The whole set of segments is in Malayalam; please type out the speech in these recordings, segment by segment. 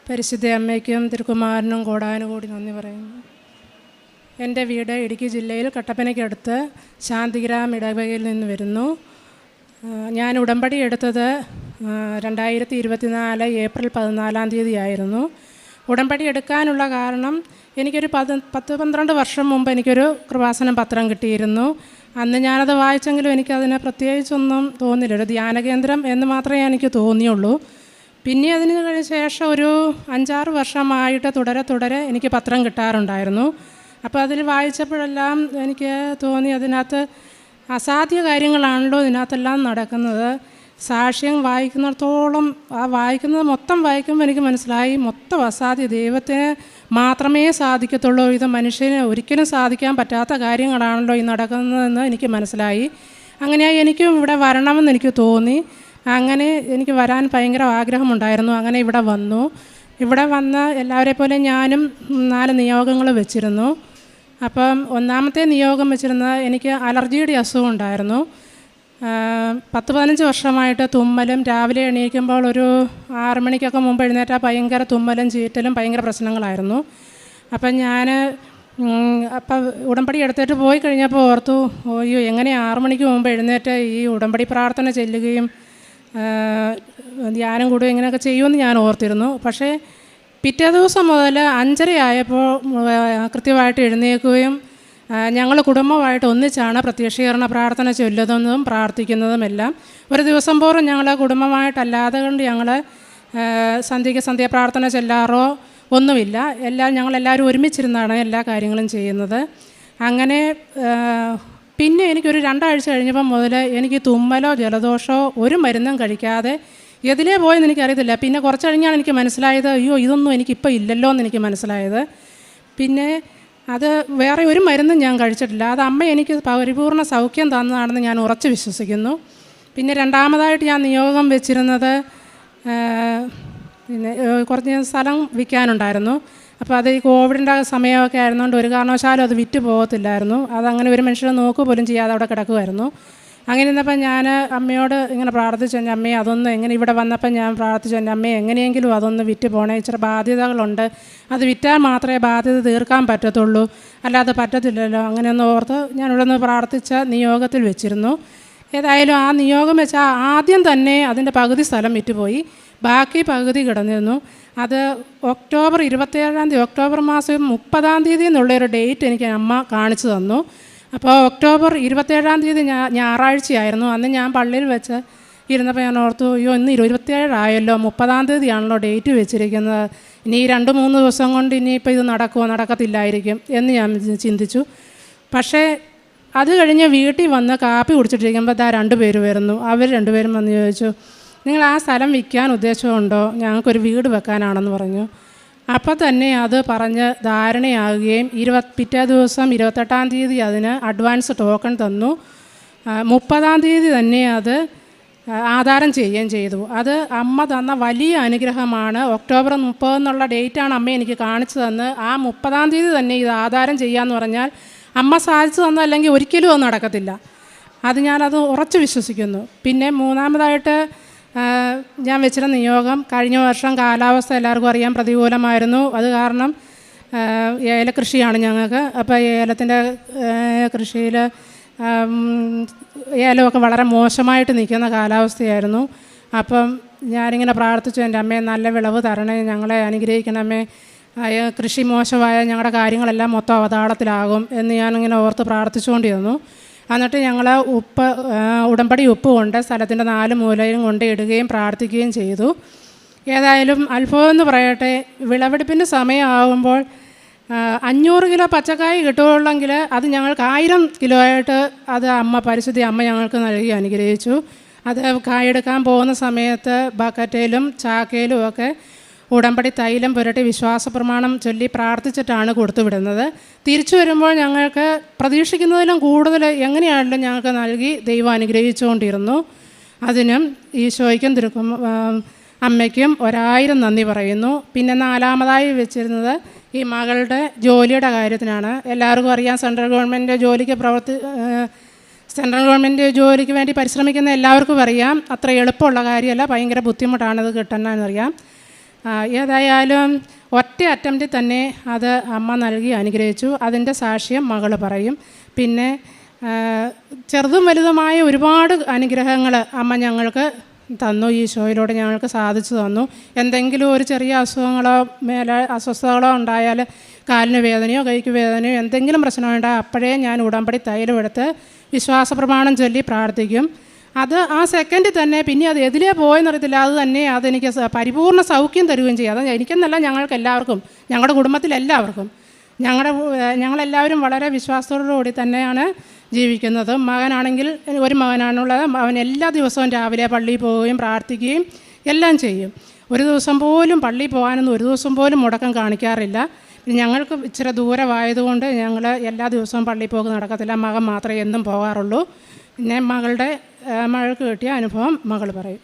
പരിശുദ്ധ അമ്മയ്ക്കും തിരുക്കുമാരനും കോടാനുകൂടി നന്ദി പറയുന്നു. എൻ്റെ വീട് ഇടുക്കി ജില്ലയിൽ കട്ടപ്പനയ്ക്കടുത്ത് ശാന്തിഗ്രാം ഇടവകയിൽ നിന്ന് വരുന്നു. ഞാൻ ഉടമ്പടി എടുത്തത് 2024 ഏപ്രിൽ 14 ആയിരുന്നു. ഉടമ്പടി എടുക്കാനുള്ള കാരണം എനിക്കൊരു 10-12 വർഷം മുമ്പ് എനിക്കൊരു കൃപാസനം പത്രം കിട്ടിയിരുന്നു. അന്ന് ഞാനത് വായിച്ചെങ്കിലും എനിക്കതിനെ പ്രത്യേകിച്ചൊന്നും തോന്നില്ല. ഒരു ധ്യാനകേന്ദ്രം എന്ന് മാത്രമേ എനിക്ക് തോന്നിയുള്ളൂ. പിന്നെ അതിന് ശേഷം ഒരു 5-6 വർഷമായിട്ട് തുടരെ എനിക്ക് പത്രം കിട്ടാറുണ്ടായിരുന്നു. അപ്പോൾ അതിൽ വായിച്ചപ്പോഴെല്ലാം എനിക്ക് തോന്നി അതിനകത്ത് അസാധ്യ കാര്യങ്ങളാണല്ലോ ഇതിനകത്തെല്ലാം നടക്കുന്നത്. സാക്ഷ്യം വായിക്കുന്നിടത്തോളം വായിക്കുന്നത് മൊത്തം വായിക്കുമ്പോൾ എനിക്ക് മനസ്സിലായി മൊത്തം അസാധ്യ, ദൈവത്തിന് മാത്രമേ സാധിക്കത്തുള്ളൂ, ഇത് മനുഷ്യന് ഒരിക്കലും സാധിക്കാൻ പറ്റാത്ത കാര്യങ്ങളാണല്ലോ ഈ നടക്കുന്നതെന്ന് എനിക്ക് മനസ്സിലായി. അങ്ങനെയായി എനിക്കും ഇവിടെ വരണമെന്ന് എനിക്ക് തോന്നി. അങ്ങനെ എനിക്ക് വരാൻ ഭയങ്കര ആഗ്രഹമുണ്ടായിരുന്നു. അങ്ങനെ ഇവിടെ വന്നു. ഇവിടെ വന്ന് എല്ലാവരെ പോലെ ഞാനും 4 നിയോഗങ്ങൾ വെച്ചിരുന്നു. അപ്പം ഒന്നാമത്തെ നിയോഗം വെച്ചിരുന്നത് എനിക്ക് അലർജിയുടെ അസുഖം ഉണ്ടായിരുന്നു. 10-15 വർഷമായിട്ട് തുമ്മലും, രാവിലെ എണീക്കുമ്പോൾ ഒരു 6 മണിക്കൊക്കെ മുമ്പ് എഴുന്നേറ്റാൽ ഭയങ്കര തുമ്മലും ചീറ്റലും ഭയങ്കര പ്രശ്നങ്ങളായിരുന്നു. അപ്പം ഞാൻ ഉടമ്പടി എടുത്തിട്ട് പോയി കഴിഞ്ഞപ്പോൾ ഓർത്തു, അയ്യോ എങ്ങനെ 6 മണിക്ക് മുമ്പ് എഴുന്നേറ്റ് ഈ ഉടമ്പടി പ്രാർത്ഥന ചെല്ലുകയും ധ്യാനം കൂടുകയും ഇങ്ങനെയൊക്കെ ചെയ്യുമെന്ന് ഞാൻ ഓർത്തിരുന്നു. പക്ഷേ പിറ്റേ ദിവസം മുതൽ 5:30 ആയപ്പോൾ കൃത്യമായിട്ട് എഴുന്നേൽക്കുകയും ഞങ്ങൾ കുടുംബമായിട്ട് ഒന്നിച്ചാണ് പ്രത്യക്ഷീകരണ പ്രാർത്ഥന ചൊല്ലുന്നതും പ്രാർത്ഥിക്കുന്നതുമെല്ലാം. ഒരു ദിവസം പോലും ഞങ്ങൾ കുടുംബമായിട്ടല്ലാതെ കൊണ്ട് ഞങ്ങൾ സന്ധ്യാപ്രാർത്ഥന ചെല്ലാറോ ഒന്നുമില്ല. ഞങ്ങളെല്ലാവരും ഒരുമിച്ചിരുന്നാണ് എല്ലാ കാര്യങ്ങളും ചെയ്യുന്നത്. അങ്ങനെ പിന്നെ എനിക്കൊരു 2 ആഴ്ച കഴിഞ്ഞപ്പം മുതൽ എനിക്ക് തുമ്മലോ ജലദോഷമോ ഒരു മരുന്നും കഴിക്കാതെ എതിലേ പോയെന്ന് എനിക്കറിയത്തില്ല. പിന്നെ കുറച്ച് കഴിഞ്ഞാണ് എനിക്ക് മനസ്സിലായത്, അയ്യോ ഇതൊന്നും എനിക്കിപ്പോൾ ഇല്ലല്ലോ എന്ന് എനിക്ക് മനസ്സിലായത്. പിന്നെ അത് വേറെ ഒരു മരുന്നും ഞാൻ കഴിച്ചിട്ടില്ല. അത് അമ്മ എനിക്ക് പരിപൂർണ്ണ സൗഖ്യം തന്നതാണെന്ന് ഞാൻ ഉറച്ച് വിശ്വസിക്കുന്നു. പിന്നെ രണ്ടാമതായിട്ട് ഞാൻ നിയോഗം വെച്ചിരുന്നത് പിന്നെ കുറച്ച് സ്ഥലം വിൽക്കാനുണ്ടായിരുന്നു. അപ്പോൾ അത് ഈ കോവിഡിൻ്റെ സമയമൊക്കെ ആയിരുന്നുകൊണ്ട് ഒരു കാരണവശാലും അത് വിറ്റ് പോകത്തില്ലായിരുന്നു. അതങ്ങനെ ഒരു മനുഷ്യനെ നോക്കുക പോലും ചെയ്യാതെ അവിടെ കിടക്കുമായിരുന്നു. അങ്ങനെ ഇരുന്നപ്പോൾ ഞാൻ അമ്മയോട് ഇങ്ങനെ പ്രാർത്ഥിച്ചു, എൻ്റെ അമ്മയെ അതൊന്ന് എങ്ങനെ ഇവിടെ വന്നപ്പോൾ ഞാൻ പ്രാർത്ഥിച്ചു, എൻ്റെ അമ്മയെ എങ്ങനെയെങ്കിലും അതൊന്ന് വിറ്റ് പോകണേ, ഇച്ചിരി ബാധ്യതകളുണ്ട്, അത് വിറ്റാൽ മാത്രമേ ബാധ്യത തീർക്കാൻ പറ്റത്തുള്ളൂ, അല്ലാതെ പറ്റത്തില്ലല്ലോ. അങ്ങനെയൊന്ന് ഓർത്ത് ഞാനിവിടെ നിന്ന് പ്രാർത്ഥിച്ച നിയോഗത്തിൽ വെച്ചിരുന്നു. ഏതായാലും ആ നിയോഗം വെച്ചാൽ ആദ്യം തന്നെ അതിൻ്റെ പകുതി സ്ഥലം വിറ്റുപോയി, ബാക്കി പകുതി കിടന്നിരുന്നു. അത് ഒക്ടോബർ 27 ഒക്ടോബർ മാസം 30 എന്നുള്ളൊരു ഡേറ്റ് എനിക്ക് അമ്മ കാണിച്ചു തന്നു. അപ്പോൾ ഒക്ടോബർ 27 ഞായറാഴ്ചയായിരുന്നു. അന്ന് ഞാൻ പള്ളിയിൽ വെച്ച് ഇരുന്നപ്പോൾ ഞാൻ ഓർത്തു, അയ്യോ ഇന്ന് 27 ആയല്ലോ, 30 ആണല്ലോ ഡേറ്റ് വെച്ചിരിക്കുന്നത്, ഇനി 2-3 ദിവസം കൊണ്ട് ഇനിയിപ്പോൾ ഇത് നടക്കുമോ നടക്കത്തില്ലായിരിക്കും എന്ന് ഞാൻ ചിന്തിച്ചു. പക്ഷേ അത് കഴിഞ്ഞ് വീട്ടിൽ വന്ന് കാപ്പി കുടിച്ചിട്ടിരിക്കുമ്പോൾ 2 പേര് വരുന്നു. അവർ 2 പേരും വന്ന് ചോദിച്ചു, നിങ്ങൾ ആ സ്ഥലം വിൽക്കാൻ ഉദ്ദേശമുണ്ടോ, ഞങ്ങൾക്കൊരു വീട് വെക്കാനാണെന്ന് പറഞ്ഞു. അപ്പോൾ തന്നെ അത് പറഞ്ഞ് ധാരണയാകുകയും പിറ്റേ ദിവസം 28 അതിന് അഡ്വാൻസ് ടോക്കൺ തന്നു. 30 തന്നെ അത് ആധാരം ചെയ്യുകയും ചെയ്തു. അത് അമ്മ തന്ന വലിയ അനുഗ്രഹമാണ്. ഒക്ടോബർ 30 എന്നുള്ള ഡേറ്റാണ് അമ്മ എനിക്ക് കാണിച്ചു തന്ന്. ആ 30 തന്നെ ഇത് ആധാരം ചെയ്യാമെന്ന് പറഞ്ഞാൽ അമ്മ സാധിച്ചു തന്നല്ലെങ്കിൽ ഒരിക്കലും അത് നടക്കത്തില്ല. അത് ഞാനത് ഉറച്ച് വിശ്വസിക്കുന്നു. പിന്നെ മൂന്നാമതായിട്ട് ഞാൻ വെച്ചിരുന്ന നിയോഗം, കഴിഞ്ഞ വർഷം കാലാവസ്ഥ എല്ലാവർക്കും അറിയാൻ പ്രതികൂലമായിരുന്നു. അത് കാരണം ഏലകൃഷിയാണ് ഞങ്ങൾക്ക്. അപ്പോൾ ഏലത്തിൻ്റെ കൃഷിയിൽ ഏലമൊക്കെ വളരെ മോശമായിട്ട് നിൽക്കുന്ന കാലാവസ്ഥയായിരുന്നു. അപ്പം ഞാനിങ്ങനെ പ്രാർത്ഥിച്ചു, എൻ്റെ അമ്മയെ നല്ല വിളവ് തരണേ, ഞങ്ങളെ അനുഗ്രഹിക്കണമേ, കൃഷി മോശമായ ഞങ്ങളുടെ കാര്യങ്ങളെല്ലാം മൊത്തം അവതാളത്തിലാകും എന്ന് ഞാനിങ്ങനെ ഓർത്ത് പ്രാർത്ഥിച്ചുകൊണ്ടിരുന്നു. എന്നിട്ട് ഞങ്ങൾ ഉടമ്പടി ഉപ്പ് കൊണ്ട് സ്ഥലത്തിൻ്റെ 4 മൂലയിലും കൊണ്ട് ഇടുകയും പ്രാർത്ഥിക്കുകയും ചെയ്തു. ഏതായാലും അത്ഭുതം എന്ന് പറയട്ടെ, വിളവെടുപ്പിൻ്റെ സമയമാകുമ്പോൾ 500 കിലോ പച്ചക്കായ് കിട്ടുകയുള്ളെങ്കിൽ അത് ഞങ്ങൾക്ക് 1000 കിലോ ആയിട്ട് അത് പരിശുദ്ധ അമ്മ ഞങ്ങൾക്ക് നൽകി അനുഗ്രഹിച്ചു. അത് കായെടുക്കാൻ പോകുന്ന സമയത്ത് ബക്കറ്റയിലും ചാക്കയിലും ഒക്കെ ഉടമ്പടി തൈലം പുരട്ടി വിശ്വാസ പ്രമാണം ചൊല്ലി പ്രാർത്ഥിച്ചിട്ടാണ് കൊടുത്തുവിടുന്നത്. തിരിച്ചു വരുമ്പോൾ ഞങ്ങൾക്ക് പ്രതീക്ഷിക്കുന്നതിലും കൂടുതൽ എങ്ങനെയാണെങ്കിലും ഞങ്ങൾക്ക് നൽകി ദൈവം അനുഗ്രഹിച്ചുകൊണ്ടിരുന്നു. അതിനും ഈശോയ്ക്കും അമ്മയ്ക്കും 1000 നന്ദി പറയുന്നു. പിന്നെ 4മതായി വെച്ചിരുന്നത് ഈ മകളുടെ ജോലിയുടെ കാര്യത്തിനാണ്. എല്ലാവർക്കും അറിയാം, സെൻട്രൽ ഗവൺമെൻറ് ജോലിക്ക് വേണ്ടി പരിശ്രമിക്കുന്ന എല്ലാവർക്കും അറിയാം, അത്ര എളുപ്പമുള്ള കാര്യമല്ല, ഭയങ്കര ബുദ്ധിമുട്ടാണത് കിട്ടാനെന്നറിയാം. ഏതായാലും ഒറ്റ അറ്റംപ്റ്റിൽ തന്നെ അത് അമ്മ നൽകി അനുഗ്രഹിച്ചു. അതിൻ്റെ സാക്ഷ്യം മകൾ പറയും. പിന്നെ ചെറുതും വലുതുമായ ഒരുപാട് അനുഗ്രഹങ്ങൾ അമ്മ ഞങ്ങൾക്ക് തന്നു. ഈ ഷോയിലൂടെ ഞങ്ങൾക്ക് സാധിച്ചു തന്നു. എന്തെങ്കിലും ഒരു ചെറിയ അസുഖങ്ങളോ അസ്വസ്ഥതകളോ ഉണ്ടായാൽ, കാലിന് വേദനയോ കൈക്ക് വേദനയോ എന്തെങ്കിലും പ്രശ്നമുണ്ടായാൽ അപ്പോഴേ ഞാൻ ഉടമ്പടി തൈലം എടുത്ത് വിശ്വാസ പ്രമാണം ചൊല്ലി പ്രാർത്ഥിക്കും. അത് ആ സെക്കൻഡിൽ തന്നെ, പിന്നെ അത് എതിലേ പോയെന്നറിയത്തില്ല, അത് തന്നെ അതെനിക്ക് പരിപൂർണ്ണ സൗഖ്യം തരുകയും ചെയ്യും. അത് എനിക്കെന്നല്ല, ഞങ്ങൾക്ക് എല്ലാവർക്കും, ഞങ്ങളുടെ കുടുംബത്തിലെല്ലാവർക്കും. ഞങ്ങളെല്ലാവരും വളരെ വിശ്വാസത്തോടുകൂടി തന്നെയാണ് ജീവിക്കുന്നത്. മകനാണെങ്കിൽ, ഒരു മകനാണുള്ളത്. അവൻ എല്ലാ ദിവസവും രാവിലെ പള്ളിയിൽ പോവുകയും പ്രാർത്ഥിക്കുകയും എല്ലാം ചെയ്യും. ഒരു ദിവസം പോലും പള്ളിയിൽ പോകാനൊന്നും ഒരു ദിവസം പോലും മുടക്കം കാണിക്കാറില്ല. ഞങ്ങൾക്ക് ഇച്ചിരി ദൂരമായതുകൊണ്ട് ഞങ്ങൾ എല്ലാ ദിവസവും പള്ളിയിൽ പോക്ക് നടക്കത്തില്ല. മകൻ മാത്രമേ എന്നും പോകാറുള്ളൂ. പിന്നെ മകൾക്ക് കിട്ടിയ അനുഭവം മകൾ പറയും.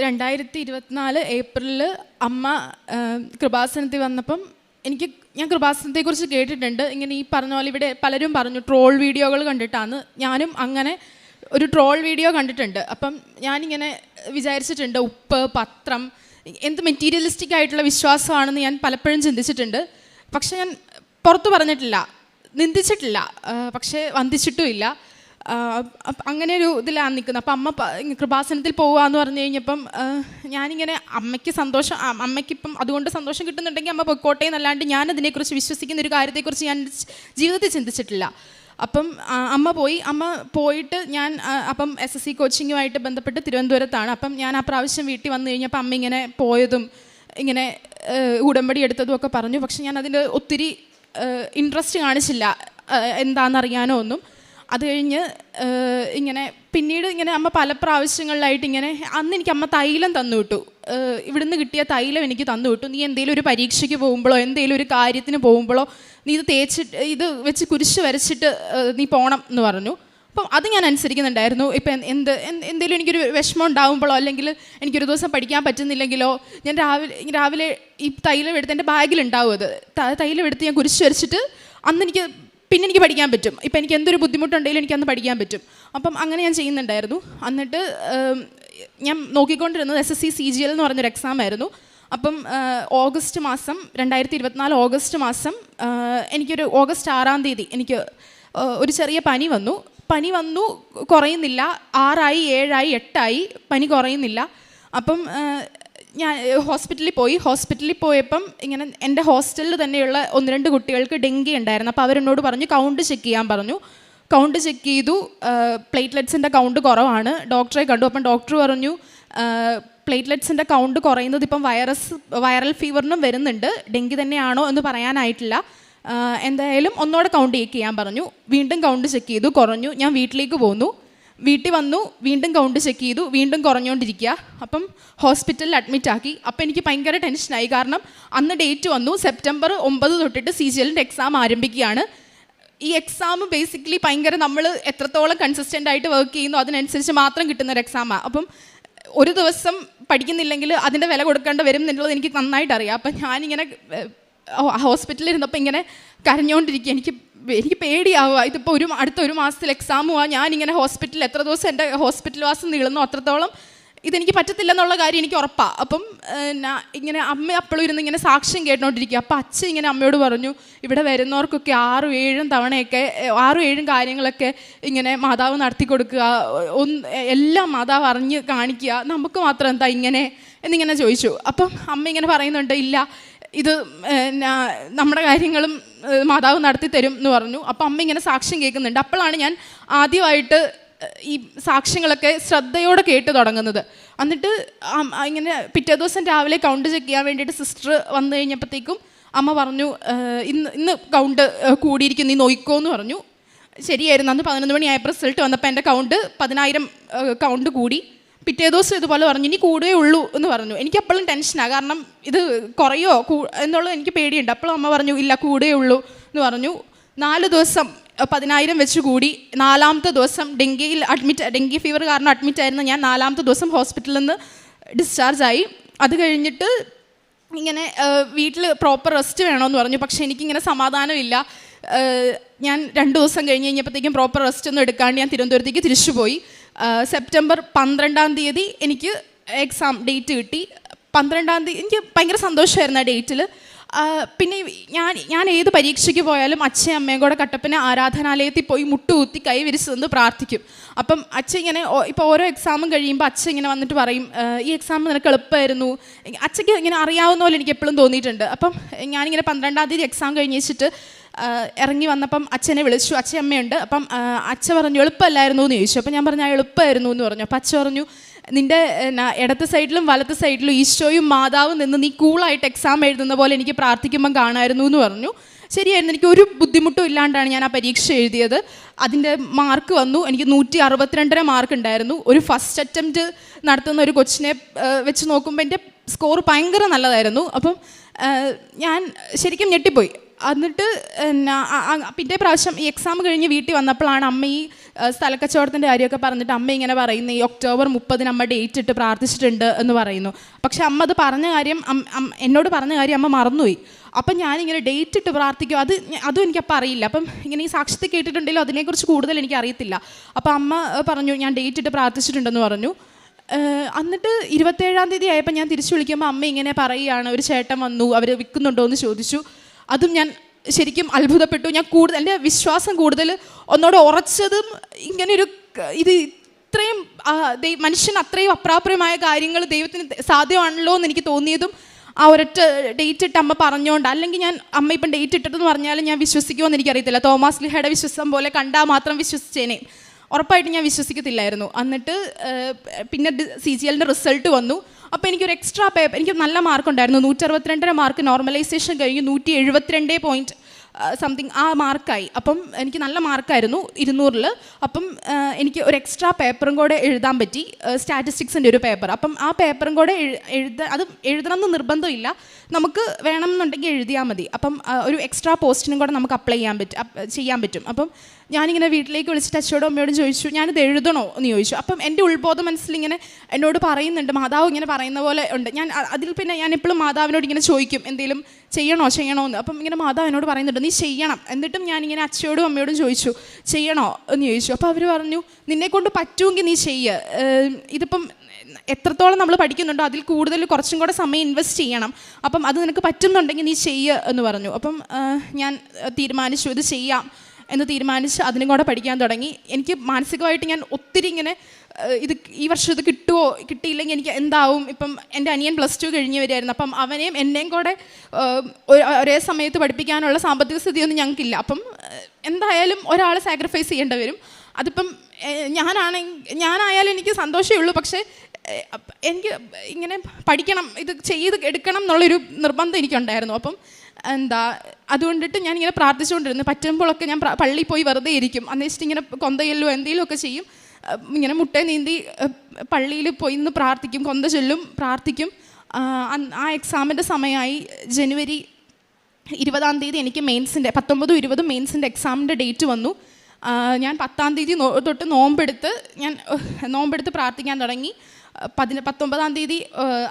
2024 ഏപ്രിലിൽ അമ്മ കൃപാസനത്തിൽ വന്നപ്പം ഞാൻ കൃപാസനത്തെക്കുറിച്ച് കേട്ടിട്ടുണ്ട്. ഇങ്ങനെ ഈ പറഞ്ഞ പോലെ ഇവിടെ പലരും പറഞ്ഞു ട്രോൾ വീഡിയോകൾ കണ്ടിട്ടാണ്. ഞാനും അങ്ങനെ ഒരു ട്രോൾ വീഡിയോ കണ്ടിട്ടുണ്ട്. അപ്പം ഞാനിങ്ങനെ വിചാരിച്ചിട്ടുണ്ട്, ഉപ്പ്, പത്രം, എന്ത് മെറ്റീരിയലിസ്റ്റിക് ആയിട്ടുള്ള വിശ്വാസമാണെന്ന് ഞാൻ പലപ്പോഴും ചിന്തിച്ചിട്ടുണ്ട്. പക്ഷെ ഞാൻ പുറത്തു പറഞ്ഞിട്ടില്ല, നിന്ദിച്ചിട്ടില്ല, പക്ഷേ വന്ദിച്ചിട്ടുമില്ല. അങ്ങനെ ഒരു ഇതിലാണ് നിൽക്കുന്നത്. അപ്പം അമ്മ കൃപാസനത്തിൽ പോവുകയെന്ന് പറഞ്ഞു കഴിഞ്ഞപ്പം ഞാനിങ്ങനെ അമ്മയ്ക്കിപ്പം അതുകൊണ്ട് സന്തോഷം കിട്ടുന്നുണ്ടെങ്കിൽ അമ്മ പൊയ്ക്കോട്ടെ എന്നല്ലാണ്ട് ഞാൻ അതിനെക്കുറിച്ച് വിശ്വസിക്കുന്ന ഒരു കാര്യത്തെക്കുറിച്ച് ഞാൻ ജീവിതത്തിൽ ചിന്തിച്ചിട്ടില്ല. അപ്പം അമ്മ പോയിട്ട് ഞാൻ അപ്പം SSC കോച്ചിങ്ങുമായിട്ട് ബന്ധപ്പെട്ട് തിരുവനന്തപുരത്താണ്. അപ്പം ഞാൻ ആ പ്രാവശ്യം വീട്ടിൽ വന്നു കഴിഞ്ഞപ്പോൾ അമ്മ ഇങ്ങനെ പോയതും ഇങ്ങനെ ഉടമ്പടി എടുത്തതും ഒക്കെ പറഞ്ഞു. പക്ഷെ ഞാൻ അതിൻ്റെ ഒത്തിരി ഇൻട്രസ്റ്റ് കാണിച്ചില്ല, എന്താണെന്നറിയാനോ ഒന്നും. അത് കഴിഞ്ഞ് ഇങ്ങനെ പിന്നീട് ഇങ്ങനെ അമ്മ പല പ്രാവശ്യങ്ങളിലായിട്ട് ഇങ്ങനെ, അന്ന് എനിക്ക് അമ്മ തൈലം തന്നു വിട്ടു. ഇവിടുന്ന് കിട്ടിയ തൈലം എനിക്ക് തന്നു വിട്ടു. നീ എന്തെങ്കിലും ഒരു പരീക്ഷയ്ക്ക് പോകുമ്പോഴോ എന്തെങ്കിലും ഒരു കാര്യത്തിന് പോകുമ്പോഴോ നീ ഇത് വെച്ച് കുരിശ് വരച്ചിട്ട് നീ പോകണം എന്ന് പറഞ്ഞു. അപ്പം അത് ഞാൻ അനുസരിക്കുന്നുണ്ടായിരുന്നു. ഇപ്പം എന്തെങ്കിലും എനിക്കൊരു വിഷമം ഉണ്ടാകുമ്പോഴോ അല്ലെങ്കിൽ എനിക്കൊരു ദിവസം പഠിക്കാൻ പറ്റുന്നില്ലെങ്കിലോ ഞാൻ രാവിലെ ഈ തൈലം എടുത്ത് എൻ്റെ ബാഗിലുണ്ടാവും. അത് തൈലം എടുത്ത് ഞാൻ കുരിശ് വരച്ചിട്ട് പിന്നെ എനിക്ക് പഠിക്കാൻ പറ്റും. ഇപ്പം എനിക്ക് എന്തൊരു ബുദ്ധിമുട്ടുണ്ടെങ്കിലും എനിക്കന്ന് പഠിക്കാൻ പറ്റും. അപ്പം അങ്ങനെ ഞാൻ ചെയ്യുന്നുണ്ടായിരുന്നു. എന്നിട്ട് ഞാൻ നോക്കിക്കൊണ്ടിരുന്നത് SSC CGL എന്ന് പറഞ്ഞൊരു എക്സാം ആയിരുന്നു. അപ്പം ഓഗസ്റ്റ് മാസം 2024 ഓഗസ്റ്റ് മാസം എനിക്കൊരു ഓഗസ്റ്റ് 6-ാം തീയതി എനിക്ക് ഒരു ചെറിയ പനി വന്നു. കുറയുന്നില്ല. 6 ആയി, 7 ആയി, 8 ആയി, പനി കുറയുന്നില്ല. അപ്പം ഞാൻ ഹോസ്പിറ്റലിൽ പോയപ്പം ഇങ്ങനെ എൻ്റെ ഹോസ്റ്റലിൽ തന്നെയുള്ള 1-2 കുട്ടികൾക്ക് ഡെങ്കി ഉണ്ടായിരുന്നു. അപ്പോൾ അവരെന്നോട് പറഞ്ഞു കൗണ്ട് ചെക്ക് ചെയ്യാൻ പറഞ്ഞു. കൗണ്ട് ചെക്ക് ചെയ്തു. പ്ലേറ്റ്ലെറ്റ്സിൻ്റെ കൗണ്ട് കുറവാണ്. ഡോക്ടറെ കണ്ടു. അപ്പം ഡോക്ടർ പറഞ്ഞു പ്ലേറ്റ്ലെറ്റ്സിൻ്റെ കൗണ്ട് കുറയുന്നത് ഇപ്പം വൈറൽ ഫീവറിനും വരുന്നുണ്ട്, ഡെങ്കി തന്നെയാണോ എന്ന് പറയാനായിട്ടില്ല. എന്തായാലും ഒന്നോടെ കൗണ്ട് ചെക്ക് ചെയ്യാൻ പറഞ്ഞു. വീണ്ടും കൗണ്ട് ചെക്ക് ചെയ്തു, കുറഞ്ഞു. ഞാൻ വീട്ടിലേക്ക് പോന്നു. വീട്ടിൽ വന്നു, വീണ്ടും കൗണ്ട് ചെക്ക് ചെയ്തു, വീണ്ടും കുറഞ്ഞുകൊണ്ടിരിക്കുക. അപ്പം ഹോസ്പിറ്റലിൽ അഡ്മിറ്റ് ആക്കി. അപ്പം എനിക്ക് ഭയങ്കര ടെൻഷനായി. കാരണം അന്ന് ഡേറ്റ് വന്നു, സെപ്റ്റംബർ 9 തൊട്ടിട്ട് CGLൻ്റെ എക്സാം ആരംഭിക്കുകയാണ്. ഈ എക്സാം ബേസിക്കലി ഭയങ്കര നമ്മൾ എത്രത്തോളം കൺസിസ്റ്റൻ്റ് ആയിട്ട് വർക്ക് ചെയ്യുന്നു അതിനനുസരിച്ച് മാത്രം കിട്ടുന്നൊരു എക്സാമാണ്. അപ്പം ഒരു ദിവസം പഠിക്കുന്നില്ലെങ്കിൽ അതിൻ്റെ വില കൊടുക്കേണ്ടി വരും എന്നുള്ളത് എനിക്ക് നന്നായിട്ട് അറിയാം. അപ്പം ഞാനിങ്ങനെ ഹോസ്പിറ്റലിൽ ഇരുന്നപ്പോൾ ഇങ്ങനെ കരഞ്ഞുകൊണ്ടിരിക്കുക. എനിക്ക് പേടിയാവുക. ഇതിപ്പോൾ അടുത്ത ഒരു മാസത്തിൽ എക്സാമുമാണ്. ഞാനിങ്ങനെ ഹോസ്പിറ്റലിൽ എത്ര ദിവസം എൻ്റെ ഹോസ്പിറ്റൽ വാസം നീളുന്നു അത്രത്തോളം ഇതെനിക്ക് പറ്റത്തില്ല എന്നുള്ള കാര്യം എനിക്ക് ഉറപ്പാണ്. അപ്പം ഇങ്ങനെ അമ്മ അപ്പോഴും ഇരുന്ന് ഇങ്ങനെ സാക്ഷ്യം കേട്ടുകൊണ്ടിരിക്കുക. അപ്പം അച്ഛൻ ഇങ്ങനെ അമ്മയോട് പറഞ്ഞു, ഇവിടെ വരുന്നവർക്കൊക്കെ 6-7 തവണയൊക്കെ 6-7 കാര്യങ്ങളൊക്കെ ഇങ്ങനെ മാതാവ് നടത്തി കൊടുക്കുക, എല്ലാം മാതാവ് അറിഞ്ഞ് കാണിക്കുക, നമുക്ക് മാത്രം എന്താ ഇങ്ങനെ എന്നിങ്ങനെ ചോദിച്ചു. അപ്പം അമ്മ ഇങ്ങനെ പറയുന്നുണ്ട്, ഇല്ല ഇത് നമ്മുടെ കാര്യങ്ങളും മാതാവ് നടത്തി തരും എന്ന് പറഞ്ഞു. അപ്പം അമ്മ ഇങ്ങനെ സാക്ഷ്യം കേൾക്കുന്നുണ്ട്. അപ്പോഴാണ് ഞാൻ ആദ്യമായിട്ട് ഈ സാക്ഷ്യങ്ങളൊക്കെ ശ്രദ്ധയോടെ കേട്ട് തുടങ്ങുന്നത്. എന്നിട്ട് ഇങ്ങനെ പിറ്റേ ദിവസം രാവിലെ കൗണ്ട് ചെക്ക് ചെയ്യാൻ വേണ്ടിയിട്ട് സിസ്റ്റർ വന്നു കഴിഞ്ഞപ്പോഴത്തേക്കും അമ്മ പറഞ്ഞു, ഇന്ന് കൗണ്ട് കൂടിയിരിക്കും, നീ നോക്കിക്കോ എന്ന് പറഞ്ഞു. ശരിയായിരുന്നു. അന്ന് 11 മണിയായപ്പോൾ റിസൾട്ട് വന്നപ്പോൾ എൻ്റെ കൗണ്ട് 10,000 കൗണ്ട് കൂടി. പിറ്റേ ദിവസം ഇതുപോലെ പറഞ്ഞു, ഇനി കൂടുകയേ ഉള്ളൂ എന്ന് പറഞ്ഞു. എനിക്കപ്പോഴും ടെൻഷനാണ്, കാരണം ഇത് കുറയോ എന്നുള്ളത് എനിക്ക് പേടിയുണ്ട്. അപ്പോഴും അമ്മ പറഞ്ഞു, ഇല്ല കൂടുകയേ ഉള്ളൂ എന്ന് പറഞ്ഞു. 4 ദിവസം 10,000 വെച്ച് കൂടി. 4-ാമത്തെ ദിവസം ഡെങ്കി ഫീവർ കാരണം അഡ്മിറ്റ് ആയിരുന്നു ഞാൻ. 4-ാമത്തെ ദിവസം ഹോസ്പിറ്റലിൽ നിന്ന് ഡിസ്ചാർജായി. അത് കഴിഞ്ഞിട്ട് ഇങ്ങനെ വീട്ടിൽ പ്രോപ്പർ റെസ്റ്റ് വേണമെന്ന് പറഞ്ഞു. പക്ഷേ എനിക്കിങ്ങനെ സമാധാനമില്ല. ഞാൻ 2 ദിവസം കഴിഞ്ഞപ്പോഴത്തേക്കും പ്രോപ്പർ റെസ്റ്റ് ഒന്നും എടുക്കാണ്ട് ഞാൻ തിരുവനന്തപുരത്തേക്ക് തിരിച്ചു പോയി. സെപ്റ്റംബർ 12-ാം തീയതി എനിക്ക് എക്സാം ഡേറ്റ് കിട്ടി. 12-ാം തീയതി എനിക്ക് ഭയങ്കര സന്തോഷമായിരുന്നു ആ ഡേറ്റിൽ. പിന്നെ ഞാൻ ഏത് പരീക്ഷയ്ക്ക് പോയാലും അച്ഛയും അമ്മയും കൂടെ കട്ടപ്പന ആരാധനാലയത്തിൽ പോയി മുട്ടുകുത്തി കൈ വിരിച്ച് നിന്ന് പ്രാർത്ഥിക്കും. അപ്പം അച്ഛൻ ഇങ്ങനെ ഇപ്പോൾ ഓരോ എക്സാമും കഴിയുമ്പോൾ അച്ഛൻ ഇങ്ങനെ വന്നിട്ട് പറയും, ഈ എക്സാം നിനക്ക് എളുപ്പമായിരുന്നു. അച്ഛയ്ക്ക് ഇങ്ങനെ അറിയാവുന്ന പോലെ എനിക്ക് എപ്പോഴും തോന്നിയിട്ടുണ്ട്. അപ്പം ഞാനിങ്ങനെ 12-ാം തീയതി എക്സാം കഴിഞ്ഞ് വെച്ചിട്ട് ഇറങ്ങി വന്നപ്പം അച്ഛനെ വിളിച്ചു. അച്ഛൻ അമ്മയുണ്ട്. അപ്പം അച്ഛൻ പറഞ്ഞു എളുപ്പമല്ലായിരുന്നു എന്ന് ചോദിച്ചു. അപ്പം ഞാൻ പറഞ്ഞു എളുപ്പമായിരുന്നു എന്ന് പറഞ്ഞു. അപ്പം അച്ഛൻ പറഞ്ഞു, നിൻ്റെ ഇടത്ത് സൈഡിലും വലത്ത് സൈഡിലും ഈശോയും മാതാവും നിന്ന് നീ കൂളായിട്ട് എക്സാം എഴുതുന്ന പോലെ എനിക്ക് പ്രാർത്ഥിക്കുമ്പം കാണാമായിരുന്നു എന്ന് പറഞ്ഞു. ശരിയായിരുന്നു, എനിക്ക് ഒരു ബുദ്ധിമുട്ടും ഇല്ലാണ്ടാണ് ഞാൻ ആ പരീക്ഷ എഴുതിയത്. അതിൻ്റെ മാർക്ക് വന്നു. എനിക്ക് 162 മാർക്ക് ഉണ്ടായിരുന്നു. ഒരു ഫസ്റ്റ് അറ്റംപ്റ്റ് നടത്തുന്ന ഒരു കൊച്ചിനെ വെച്ച് നോക്കുമ്പോൾ എൻ്റെ സ്കോർ ഭയങ്കര നല്ലതായിരുന്നു. അപ്പം ഞാൻ ശരിക്കും ഞെട്ടിപ്പോയി. എന്നിട്ട് പിറ്റേ പ്രാവശ്യം ഈ എക്സാം കഴിഞ്ഞ് വീട്ടിൽ വന്നപ്പോഴാണ് അമ്മ ഈ സ്ഥലക്കച്ചവടത്തിൻ്റെ കാര്യമൊക്കെ പറഞ്ഞിട്ട് അമ്മ ഇങ്ങനെ പറയുന്നത്, ഈ ഒക്ടോബർ 30 അമ്മ ഡേറ്റ് ഇട്ട് പ്രാർത്ഥിച്ചിട്ടുണ്ട് എന്ന് പറയുന്നു. പക്ഷെ അമ്മ അത് പറഞ്ഞ കാര്യം എന്നോട് പറഞ്ഞ കാര്യം അമ്മ മറന്നുപോയി. അപ്പം ഞാനിങ്ങനെ ഡേറ്റ് ഇട്ട് പ്രാർത്ഥിക്കും, അതും എനിക്കപ്പം അറിയില്ല. അപ്പം ഇങ്ങനെ ഈ സാക്ഷ്യത്തിൽ കേട്ടിട്ടുണ്ടെങ്കിലും അതിനെക്കുറിച്ച് കൂടുതൽ എനിക്ക് അറിയത്തില്ല. അപ്പം അമ്മ പറഞ്ഞു ഞാൻ ഡേറ്റ് ഇട്ട് പ്രാർത്ഥിച്ചിട്ടുണ്ടെന്ന് പറഞ്ഞു. എന്നിട്ട് 27-ാം തീയതി ആയപ്പോൾ ഞാൻ തിരിച്ചു വിളിക്കുമ്പോൾ അമ്മ ഇങ്ങനെ പറയുകയാണ്, ഒരു ചേട്ടൻ വന്നു, അവർ വിൽക്കുന്നുണ്ടോ എന്ന് ചോദിച്ചു. അതും ഞാൻ ശരിക്കും അത്ഭുതപ്പെട്ടു. ഞാൻ എൻ്റെ വിശ്വാസം കൂടുതൽ ഒന്നോടെ ഉറച്ചതും ഇങ്ങനെയൊരു ഇത് ഇത്രയും മനുഷ്യന് അത്രയും അപ്രാപ്യമായ കാര്യങ്ങൾ ദൈവത്തിന് സാധ്യമാണല്ലോ എന്ന് എനിക്ക് തോന്നിയതും ആ ഒരൊറ്റ ഡേറ്റ് ഇട്ട് അമ്മ പറഞ്ഞുകൊണ്ട്. അല്ലെങ്കിൽ ഞാൻ അമ്മ ഇപ്പം ഡേറ്റ് ഇട്ടിട്ടെന്ന് പറഞ്ഞാൽ ഞാൻ വിശ്വസിക്കുമെന്ന് എനിക്കറിയത്തില്ല. തോമാസ് ലിഹയുടെ വിശ്വാസം പോലെ കണ്ടാൽ മാത്രം വിശ്വസിച്ചേനെ, ഉറപ്പായിട്ട് ഞാൻ വിശ്വസിക്കത്തില്ലായിരുന്നു. എന്നിട്ട് പിന്നെ CGL-ൻ്റെ റിസൾട്ട് വന്നു. അപ്പോൾ എനിക്കൊരു എക്സ്ട്രാ പേപ്പർ, എനിക്ക് നല്ല മാർക്കുണ്ടായിരുന്നു. 162 മാർക്ക് നോർമലൈസേഷൻ കഴിഞ്ഞ് 172 സംതിങ് ആ മാർക്കായി. അപ്പം എനിക്ക് നല്ല മാർക്കായിരുന്നു 200-ൽ. അപ്പം എനിക്ക് ഒരു എക്സ്ട്രാ പേപ്പറും കൂടെ എഴുതാൻ പറ്റി, സ്റ്റാറ്റിസ്റ്റിക്സിൻ്റെ ഒരു പേപ്പർ. അപ്പം ആ പേപ്പറും കൂടെ അത് എഴുതണമെന്ന് നിർബന്ധമില്ല, നമുക്ക് വേണമെന്നുണ്ടെങ്കിൽ എഴുതിയാൽ മതി. അപ്പം ഒരു എക്സ്ട്രാ പോസ്റ്റിനും കൂടെ നമുക്ക് അപ്ലൈ ചെയ്യാൻ പറ്റും. അപ്പം ഞാനിങ്ങനെ വീട്ടിലേക്ക് വിളിച്ചിട്ട് അച്ഛനോടും അമ്മയോടും ചോദിച്ചു ഞാനിത് എഴുതണോ എന്ന് ചോദിച്ചു. അപ്പം എൻ്റെ ഉൾബോധ മനസ്സിലിങ്ങനെ എന്നോട് പറയുന്നുണ്ട്, മാതാവ് ഇങ്ങനെ പറയുന്ന പോലെ ഉണ്ട്. അതിൽ പിന്നെ ഞാൻ എപ്പോഴും മാതാവിനോട് ഇങ്ങനെ ചോദിക്കും എന്തെങ്കിലും ചെയ്യണോ എന്ന്. അപ്പം ഇങ്ങനെ മാതാവ് എന്നോട് പറയുന്നുണ്ട് നീ ചെയ്യണം. എന്നിട്ടും ഞാനിങ്ങനെ അച്ഛനോടും അമ്മയോടും ചോദിച്ചു ചെയ്യണോ എന്ന് ചോദിച്ചു. അപ്പോൾ അവർ പറഞ്ഞു നിന്നെക്കൊണ്ട് പറ്റുമെങ്കിൽ നീ ചെയ്യുക, ഇതിപ്പം എത്രത്തോളം നമ്മൾ പഠിക്കുന്നുണ്ടോ അതിൽ കൂടുതൽ കുറച്ചും കൂടെ സമയം ഇൻവെസ്റ്റ് ചെയ്യണം, അപ്പം അത് നിനക്ക് പറ്റുന്നുണ്ടെങ്കിൽ നീ ചെയ്യുക എന്ന് പറഞ്ഞു. അപ്പം ഞാൻ തീരുമാനിച്ചു ഇത് ചെയ്യാം എന്ന് തീരുമാനിച്ച് അതിനും കൂടെ പഠിക്കാൻ തുടങ്ങി. എനിക്ക് മാനസികമായിട്ട് ഞാൻ ഒത്തിരി ഇങ്ങനെ ഈ വർഷം ഇത് കിട്ടുമോ കിട്ടിയില്ലെങ്കിൽ എനിക്ക് എന്താവും. ഇപ്പം എൻ്റെ അനിയൻ +2 കഴിഞ്ഞ് വരികയായിരുന്നു. അപ്പം അവനെയും എന്നെയും കൂടെ ഒരേ സമയത്ത് പഠിപ്പിക്കാനുള്ള സാമ്പത്തിക സ്ഥിതിയൊന്നും ഞങ്ങൾക്കില്ല. അപ്പം എന്തായാലും ഒരാൾ സാക്രിഫൈസ് ചെയ്യേണ്ടി വരും. അതിപ്പം ഞാനായാലും എനിക്ക് സന്തോഷമേ ഉള്ളൂ. പക്ഷേ എനിക്ക് ഇങ്ങനെ പഠിക്കണം, ഇത് ചെയ്ത് എടുക്കണം എന്നുള്ളൊരു നിർബന്ധം എനിക്കുണ്ടായിരുന്നു. അപ്പം അതുകൊണ്ടിട്ട് ഞാനിങ്ങനെ പ്രാർത്ഥിച്ചുകൊണ്ടിരുന്നു. പറ്റുമ്പോഴൊക്കെ ഞാൻ പള്ളിയിൽ പോയി വെറുതെ ഇരിക്കും. അന്നേഷിട്ട് ഇങ്ങനെ കൊന്തയല്ലോ എന്തെങ്കിലുമൊക്കെ ചെയ്യും. ഇങ്ങനെ മുട്ട നീന്തി പള്ളിയിൽ പോയി നിന്ന് പ്രാർത്ഥിക്കും, കൊന്ത ചൊല്ലും, പ്രാർത്ഥിക്കും. ആ എക്സാമിൻ്റെ സമയമായി. ജനുവരി 20-ാം തീയതി എനിക്ക് മെയിൻസിൻ്റെ 19, 20 മെയിൻസിൻ്റെ എക്സാമിൻ്റെ ഡേറ്റ് വന്നു. ഞാൻ 10-ാം തീയതി തൊട്ട് നോമ്പെടുത്ത് പ്രാർത്ഥിക്കാൻ തുടങ്ങി. 19-ാം തീയതി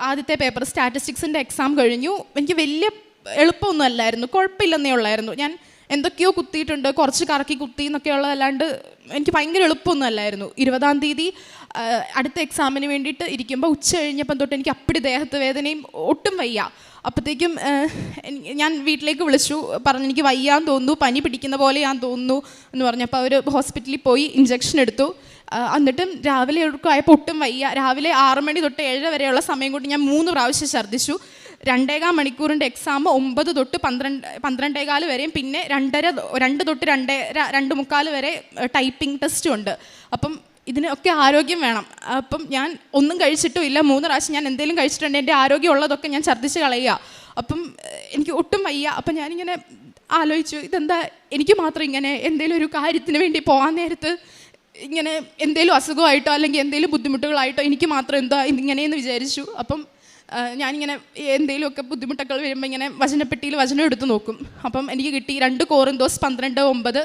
ആദ്യത്തെ പേപ്പർ സ്റ്റാറ്റിസ്റ്റിക്സിൻ്റെ എക്സാം കഴിഞ്ഞു. എനിക്ക് വലിയ എളുപ്പമൊന്നും അല്ലായിരുന്നു, കുഴപ്പമില്ലെന്നേ ഉള്ളായിരുന്നു. ഞാൻ എന്തൊക്കെയോ കുത്തിയിട്ടുണ്ട്, കുറച്ച് കറക്കി കുത്തി എന്നൊക്കെയുള്ളതല്ലാണ്ട് എനിക്ക് ഭയങ്കര എളുപ്പമൊന്നും അല്ലായിരുന്നു. 20-ാം തീയതി അടുത്ത എക്സാമിന് വേണ്ടിയിട്ട് ഇരിക്കുമ്പോൾ ഉച്ച കഴിഞ്ഞപ്പം തൊട്ട് എനിക്ക് അപ്പടി ദേഹത്ത് വേദനയും ഒട്ടും വയ്യ. അപ്പോഴത്തേക്കും ഞാൻ വീട്ടിലേക്ക് വിളിച്ചു, പറഞ്ഞു എനിക്ക് വയ്യാന്ന് തോന്നുന്നു, പനി പിടിക്കുന്ന പോലെയാന്ന് തോന്നുന്നു എന്ന് പറഞ്ഞപ്പോൾ അവർ ഹോസ്പിറ്റലിൽ പോയി ഇഞ്ചക്ഷൻ എടുത്തു. എന്നിട്ടും രാവിലെ ആയപ്പോൾ ഒട്ടും വയ്യ. രാവിലെ 6 മണി തൊട്ട് 7 വരെയുള്ള സമയം കൊണ്ട് ഞാൻ 3 പ്രാവശ്യം ഛർദ്ദിച്ചു. 2.25 മണിക്കൂറിൻ്റെ എക്സാം 9 തൊട്ട് 12:15 വരെയും പിന്നെ 2 തൊട്ട് 2:45 വരെ ടൈപ്പിംഗ് ടെസ്റ്റും ഉണ്ട്. അപ്പം ഇതിനൊക്കെ ആരോഗ്യം വേണം. അപ്പം ഞാൻ ഒന്നും കഴിച്ചിട്ടും ഇല്ല. 3 പ്രാവശ്യം ഞാൻ എന്തെങ്കിലും കഴിച്ചിട്ടുണ്ട്, എൻ്റെ ആരോഗ്യം ഉള്ളതൊക്കെ ഞാൻ ഛർദ്ദിച്ച് കളയുക. അപ്പം എനിക്ക് ഒട്ടും വയ്യ. അപ്പം ഞാനിങ്ങനെ ആലോചിച്ചു ഇതെന്താ എനിക്ക് മാത്രം ഇങ്ങനെ എന്തെങ്കിലും ഒരു കാര്യത്തിന് വേണ്ടി പോകാൻ നേരത്ത് ഇങ്ങനെ എന്തെങ്കിലും അസുഖമായിട്ടോ അല്ലെങ്കിൽ എന്തെങ്കിലും ബുദ്ധിമുട്ടുകളായിട്ടോ എനിക്ക് മാത്രം എന്താ ഇങ്ങനെയെന്ന് വിചാരിച്ചു. അപ്പം ഞാനിങ്ങനെ എന്തെങ്കിലുമൊക്കെ ബുദ്ധിമുട്ടൊക്കെ വരുമ്പോൾ ഇങ്ങനെ വചനപ്പെട്ടിയിൽ വചനം എടുത്ത് നോക്കും. അപ്പം എനിക്ക് കിട്ടി 2 കോറിന്തോസ് 12:9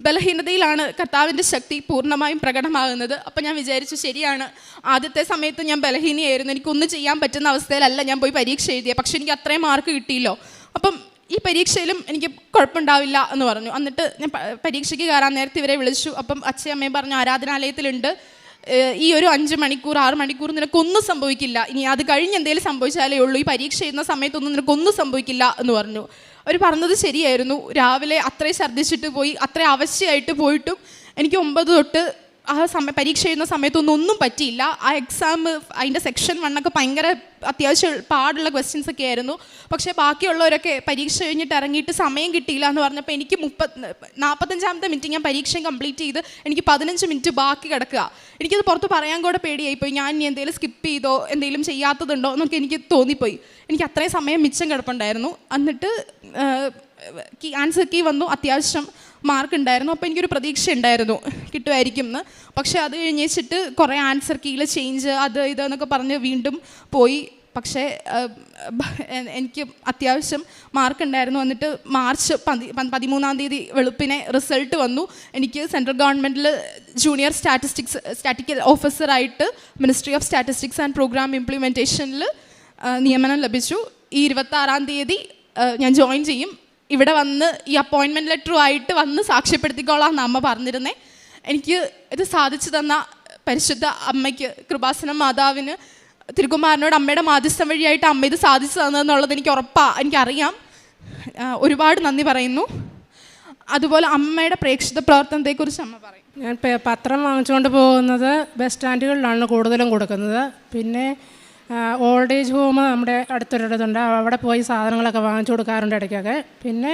ബലഹീനതയിലാണ് കർത്താവിൻ്റെ ശക്തി പൂർണ്ണമായും പ്രകടമാകുന്നത്. അപ്പം ഞാൻ വിചാരിച്ചു ശരിയാണ്, ആദ്യത്തെ സമയത്ത് ഞാൻ ബലഹീനയായിരുന്നു, എനിക്കൊന്നും ചെയ്യാൻ പറ്റുന്ന അവസ്ഥയിലല്ല ഞാൻ പോയി പരീക്ഷ എഴുതിയത്. പക്ഷെ എനിക്ക് അത്രയും മാർക്ക് കിട്ടിയില്ലോ, അപ്പം ഈ പരീക്ഷയിലും എനിക്ക് കുഴപ്പമുണ്ടാവില്ല എന്ന് പറഞ്ഞു. എന്നിട്ട് ഞാൻ പരീക്ഷയ്ക്ക് കയറാൻ നേരത്തെ ഇവരെ വിളിച്ചു. അപ്പം അച്ഛയും അമ്മയും പറഞ്ഞു ആരാധനാലയത്തിലുണ്ട്, ഈ ഒരു 5 മണിക്കൂർ 6 മണിക്കൂർ നിനക്കൊന്നും സംഭവിക്കില്ല, ഇനി അത് കഴിഞ്ഞ് എന്തെങ്കിലും സംഭവിച്ചാലേ ഉള്ളൂ, ഈ പരീക്ഷ എഴുതുന്ന സമയത്തൊന്നും നിനക്കൊന്നും സംഭവിക്കില്ല എന്ന് പറഞ്ഞു. അവർ പറഞ്ഞത് ശരിയായിരുന്നു. രാവിലെ അത്രയും ഛർദ്ദിച്ചിട്ട് പോയി, അത്രയും അവശ്യമായിട്ട് പോയിട്ടും എനിക്ക് 9 തൊട്ട് പരീക്ഷ എഴുതുന്ന സമയത്തൊന്നും ഒന്നും പറ്റിയില്ല. ആ എക്സാം അതിൻ്റെ സെക്ഷൻ 1 ഭയങ്കര അത്യാവശ്യം പാടുള്ള ക്വസ്റ്റ്യൻസ് ഒക്കെ ആയിരുന്നു. പക്ഷേ ബാക്കിയുള്ളവരൊക്കെ പരീക്ഷ കഴിഞ്ഞിട്ട് ഇറങ്ങിയിട്ട് സമയം കിട്ടിയില്ല എന്ന് പറഞ്ഞപ്പോൾ എനിക്ക് 45-ാമത്തെ മിനിറ്റ് ഞാൻ പരീക്ഷയും കംപ്ലീറ്റ് ചെയ്ത് എനിക്ക് 15 മിനിറ്റ് ബാക്കി കിടക്കുക. എനിക്കത് പുറത്ത് പറയാൻ കൂടെ പേടിയായിപ്പോയി. ഞാൻ ഇനി എന്തെങ്കിലും സ്കിപ്പ് ചെയ്തോ എന്തെങ്കിലും ചെയ്യാത്തതുണ്ടോ എന്നൊക്കെ എനിക്ക് തോന്നിപ്പോയി. എനിക്ക് അത്രയും സമയം മിച്ചം കിടപ്പുണ്ടായിരുന്നു. എന്നിട്ട് ആൻസർ കീ വന്നു, അത്യാവശ്യം മാർക്ക് ഉണ്ടായിരുന്നു. അപ്പോൾ എനിക്കൊരു പ്രതീക്ഷ ഉണ്ടായിരുന്നു കിട്ടുമായിരിക്കും എന്ന്. പക്ഷേ അത് കഴിഞ്ഞിട്ട് കുറേ ആൻസർ കീയിൽ ചേഞ്ച് അത് ഇതെന്നൊക്കെ പറഞ്ഞ് വീണ്ടും പോയി. പക്ഷേ എനിക്ക് അത്യാവശ്യം മാർക്ക് ഉണ്ടായിരുന്നു. എന്നിട്ട് മാർച്ച് 13-ാം തീയതി വെളുപ്പിനെ റിസൾട്ട് വന്നു. എനിക്ക് സെൻട്രൽ ഗവൺമെൻറ്റിൽ ജൂനിയർ സ്റ്റാറ്റിക്കൽ ഓഫീസറായിട്ട് ministry of statistics and programme ഇംപ്ലിമെൻറ്റേഷനിൽ നിയമനം ലഭിച്ചു. ഈ 26-ാം തീയതി ഞാൻ ജോയിൻ ചെയ്യും. ഇവിടെ വന്ന് ഈ അപ്പോയിൻമെൻറ്റ് ലെറ്ററുമായിട്ട് വന്ന് സാക്ഷ്യപ്പെടുത്തിക്കോളാം എന്ന് അമ്മ പറഞ്ഞിരുന്നേ. എനിക്ക് ഇത് സാധിച്ചു തന്ന പരിശുദ്ധ അമ്മയ്ക്ക്, കൃപാസനം മാതാവിന്, തിരുക്കുമാരനോട് അമ്മയുടെ മാധ്യസ്ഥം വഴിയായിട്ട് അമ്മ ഇത് സാധിച്ചു തന്നതെന്നുള്ളത് എനിക്കറിയാം. ഒരുപാട് നന്ദി പറയുന്നു. അതുപോലെ അമ്മയുടെ പ്രേക്ഷിത പ്രവർത്തനത്തെക്കുറിച്ച് അമ്മ പറയും. ഞാൻ പത്രം വാങ്ങിച്ചുകൊണ്ട് പോകുന്നത് ബസ് സ്റ്റാൻഡുകളിലാണ് കൂടുതലും കൊടുക്കുന്നത്. പിന്നെ ഓൾഡ് ഏജ് ഹോം നമ്മുടെ അടുത്തൊരിടത്തുണ്ട്, അവിടെ പോയി സാധനങ്ങളൊക്കെ വാങ്ങിച്ചു കൊടുക്കാറുണ്ട് ഇടയ്ക്കൊക്കെ. പിന്നെ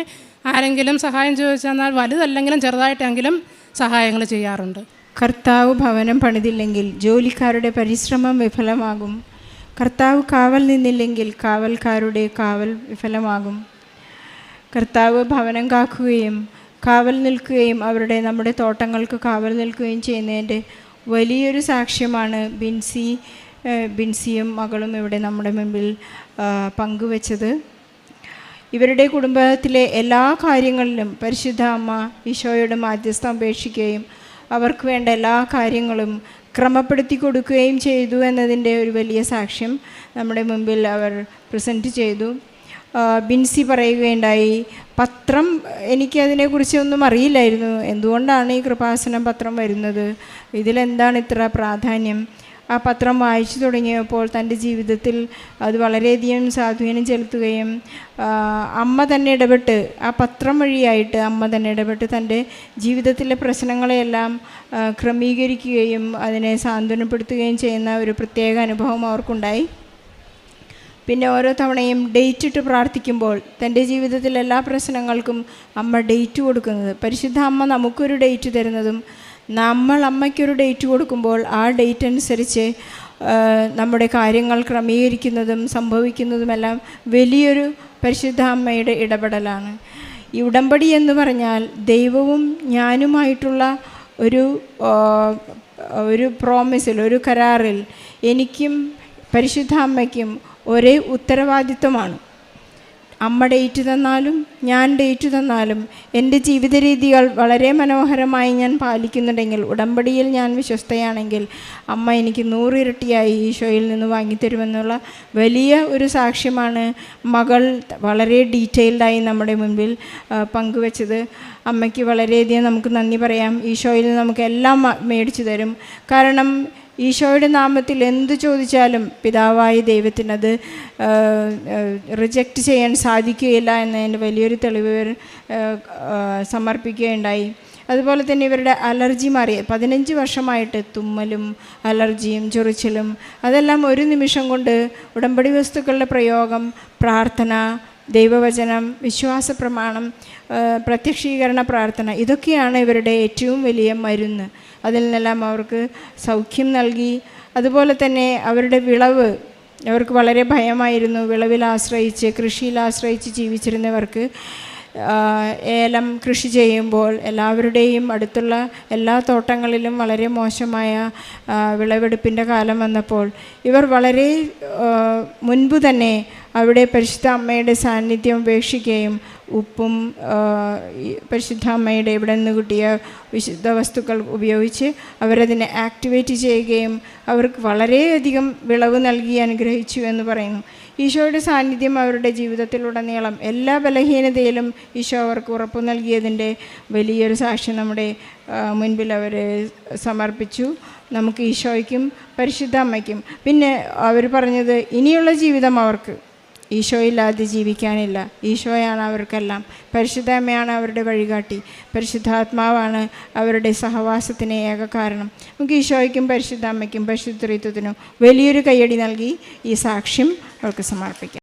ആരെങ്കിലും സഹായം ചോദിച്ചെന്നാൽ വലുതല്ലെങ്കിലും ചെറുതായിട്ടെങ്കിലും സഹായങ്ങൾ ചെയ്യാറുണ്ട്. കർത്താവ് ഭവനം പണിതില്ലെങ്കിൽ ജോലിക്കാരുടെ പരിശ്രമം വിഫലമാകും. കർത്താവ് കാവൽ നിന്നില്ലെങ്കിൽ കാവൽക്കാരുടെ കാവൽ വിഫലമാകും. കർത്താവ് ഭവനം കാക്കുകയും കാവൽ നിൽക്കുകയും നമ്മുടെ തോട്ടങ്ങൾക്ക് കാവൽ നിൽക്കുകയും ചെയ്യുന്നതിൻ്റെ വലിയൊരു സാക്ഷ്യമാണ് ബിൻസിയും മകളും ഇവിടെ നമ്മുടെ മുമ്പിൽ പങ്കുവച്ചത്. ഇവരുടെ കുടുംബത്തിലെ എല്ലാ കാര്യങ്ങളിലും പരിശുദ്ധ അമ്മ ഈശോയുടെ മാധ്യസ്ഥം അപേക്ഷിക്കുകയും അവർക്ക് വേണ്ട എല്ലാ കാര്യങ്ങളും ക്രമപ്പെടുത്തി കൊടുക്കുകയും ചെയ്തു എന്നതിൻ്റെ ഒരു വലിയ സാക്ഷ്യം നമ്മുടെ മുമ്പിൽ അവർ പ്രസൻറ്റ് ചെയ്തു. ബിൻസി പറയുകയുണ്ടായി, പത്രം എനിക്കതിനെക്കുറിച്ചൊന്നും അറിയില്ലായിരുന്നു, എന്തുകൊണ്ടാണ് ഈ കൃപാസനം പത്രം വരുന്നത്, ഇതിലെന്താണ് ഇത്ര പ്രാധാന്യം. ആ പത്രം വായിച്ചു തുടങ്ങിയപ്പോൾ തൻ്റെ ജീവിതത്തിൽ അത് വളരെയധികം സ്വാധീനം ചെലുത്തുകയും അമ്മ തന്നെ ഇടപെട്ട്, ആ പത്രം വഴിയായിട്ട് അമ്മ തന്നെ ഇടപെട്ട് തൻ്റെ ജീവിതത്തിലെ പ്രശ്നങ്ങളെയെല്ലാം ക്രമീകരിക്കുകയും അതിനെ സാന്ത്വനപ്പെടുത്തുകയും ചെയ്യുന്ന ഒരു പ്രത്യേക അനുഭവം അവർക്കുണ്ടായി. പിന്നെ ഓരോ തവണയും ഡേറ്റ് ഇട്ട് പ്രാർത്ഥിക്കുമ്പോൾ തൻ്റെ ജീവിതത്തിലെ എല്ലാ പ്രശ്നങ്ങൾക്കും അമ്മ ഡേറ്റ് കൊടുക്കുന്നത്, പരിശുദ്ധ അമ്മ നമുക്കൊരു ഡേറ്റ് തരുന്നതും നമ്മൾ അമ്മയ്ക്കൊരു ഡേറ്റ് കൊടുക്കുമ്പോൾ ആ ഡേറ്റ് അനുസരിച്ച് നമ്മുടെ കാര്യങ്ങൾ ക്രമീകരിക്കുന്നതും സംഭവിക്കുന്നതുമെല്ലാം വലിയൊരു പരിശുദ്ധ അമ്മയുടെ ഇടപെടലാണ്. ഈ ഉടമ്പടി എന്ന് പറഞ്ഞാൽ ദൈവവും ഞാനുമായിട്ടുള്ള ഒരു പ്രോമിസിൽ, ഒരു കരാറിൽ എനിക്കും പരിശുദ്ധ അമ്മയ്ക്കും ഒരേ ഉത്തരവാദിത്വമാണ്. അമ്മ ഡേറ്റ് തന്നാലും ഞാൻ ഡേറ്റ് തന്നാലും എൻ്റെ ജീവിത രീതികൾ വളരെ മനോഹരമായി ഞാൻ പാലിക്കുന്നുണ്ടെങ്കിൽ, ഉടമ്പടിയിൽ ഞാൻ വിശ്വസ്തയാണെങ്കിൽ അമ്മ എനിക്ക് 100 ഇരട്ടിയായി ഈശോയിൽ നിന്ന് വാങ്ങിത്തരുമെന്നുള്ള വലിയ ഒരു സാക്ഷ്യമാണ് മകൾ വളരെ ഡീറ്റെയിൽഡായി നമ്മുടെ മുൻപിൽ പങ്കുവച്ചത്. അമ്മയ്ക്ക് വളരെയധികം നമുക്ക് നന്ദി പറയാം. ഈശോയിൽ നിന്ന് നമുക്ക് എല്ലാം മേടിച്ചു തരും. കാരണം ഈശോയുടെ നാമത്തിൽ എന്ത് ചോദിച്ചാലും പിതാവായ ദൈവത്തിനത് റിജക്റ്റ് ചെയ്യാൻ സാധിക്കുകയില്ല എന്നതിൻ്റെ വലിയൊരു തെളിവ് സമർപ്പിക്കുകയുണ്ടായി. അതുപോലെ തന്നെ ഇവരുടെ അലർജി മാറി 15 വർഷമായിട്ട് തുമ്മലും അലർജിയും ചൊറിച്ചിലും അതെല്ലാം ഒരു നിമിഷം കൊണ്ട് ഉടമ്പടി വസ്തുക്കളുടെ പ്രയോഗം, പ്രാർത്ഥന, ദൈവവചനം, വിശ്വാസ പ്രമാണം, പ്രത്യക്ഷീകരണ പ്രാർത്ഥന, ഇതൊക്കെയാണ് ഇവരുടെ ഏറ്റവും വലിയ മരുന്ന്. അതിൽ നിന്നെല്ലാം അവർക്ക് സൗഖ്യം നൽകി. അതുപോലെ തന്നെ അവരുടെ വിളവ്, അവർക്ക് വളരെ ഭയമായിരുന്നു. വിളവിൽ ആശ്രയിച്ച്, കൃഷിയിൽ ആശ്രയിച്ച് ജീവിച്ചിരുന്നവർക്ക് ഏലം കൃഷി ചെയ്യുമ്പോൾ എല്ലാവരുടെയും അടുത്തുള്ള എല്ലാ തോട്ടങ്ങളിലും വളരെ മോശമായ വിളവെടുപ്പിൻ്റെ കാലം വന്നപ്പോൾ ഇവർ വളരെ മുൻപ് തന്നെ അവിടെ പരിശുദ്ധ അമ്മയുടെ സാന്നിധ്യം ഉപേക്ഷിക്കുകയും ഉപ്പും പരിശുദ്ധ അമ്മയുടെ ഇവിടെ നിന്ന് കിട്ടിയ വിശുദ്ധ വസ്തുക്കൾ ഉപയോഗിച്ച് അവരതിനെ ആക്ടിവേറ്റ് ചെയ്യുകയും അവർക്ക് വളരെയധികം വിളവ് നൽകി അനുഗ്രഹിച്ചു എന്ന് പറയുന്നു. ഈശോയുടെ സാന്നിധ്യം അവരുടെ ജീവിതത്തിലുടനീളം എല്ലാ ബലഹീനതയിലും ഈശോ അവർക്ക് ഉറപ്പു നൽകിയതിൻ്റെ വലിയൊരു സാക്ഷ്യം നമ്മുടെ മുൻപിൽ അവർ സമർപ്പിച്ചു. നമുക്ക് ഈശോയ്ക്കും പരിശുദ്ധ അമ്മയ്ക്കും, പിന്നെ അവർ പറഞ്ഞത് ഇനിയുള്ള ജീവിതം അവർക്ക് ഈശോയില്ലാതെ ജീവിക്കാനില്ല, ഈശോയാണ് അവർക്കെല്ലാം, പരിശുദ്ധ അമ്മയാണ് അവരുടെ വഴികാട്ടി, പരിശുദ്ധാത്മാവാണ് അവരുടെ സഹവാസത്തിന് ഏക കാരണം. നമുക്ക് ഈശോയ്ക്കും പരിശുദ്ധ അമ്മയ്ക്കും പരിശുദ്ധ ത്രിത്വത്തിനും വലിയൊരു കയ്യടി നൽകി ഈ സാക്ഷ്യം അവർക്ക് സമർപ്പിക്കാം.